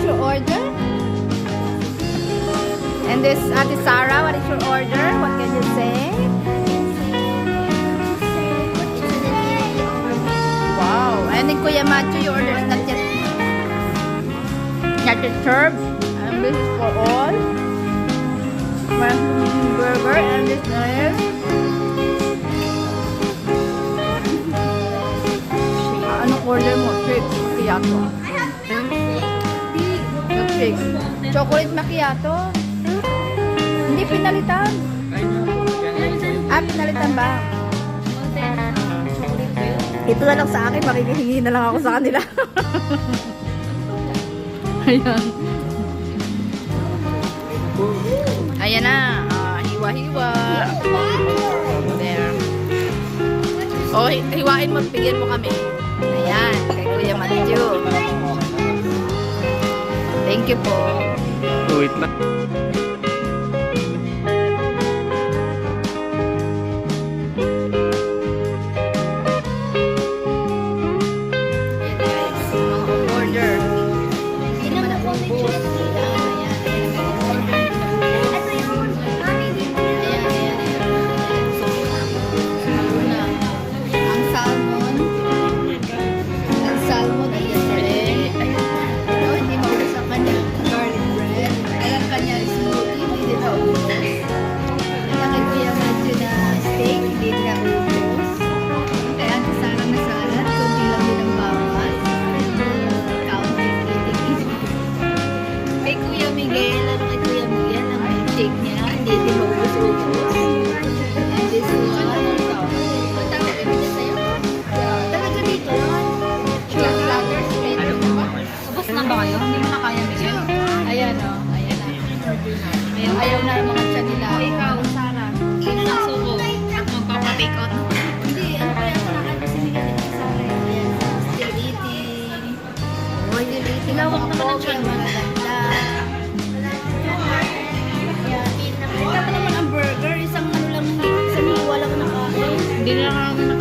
your order? And this Ate Sarah, what is your order? What can you say? Wow. And then Kuya Macho, your order is not yet served. And this is for all. Mushroom burger and this is anong order mo? Shake macchiato. Milkshake. Chocolate macchiato. Hindi pinalitan. Ah, pinalitan ba? Ito na lang sa akin. Makikihingi na lang ako sa kanila. Ayan. Ayan na. Hiwa-hiwa. There. O, hiwain mo. Bigyan mo kami. Ayan. Kay Kuya Matthew. Thank you po. Wait lang. Ayaw na ang mga tiyan nila. Ikaw, Sarah. Pinasuko. At magpapatake out. Hindi, ano kaya ako kasi nila ni Sarah. Ayan, still eating. Still eating. Tilawak naman ang tiyan mo. Maganda. Ito naman ang burger. Isang ano lang, isang hiwa lang nakain. Hindi na kami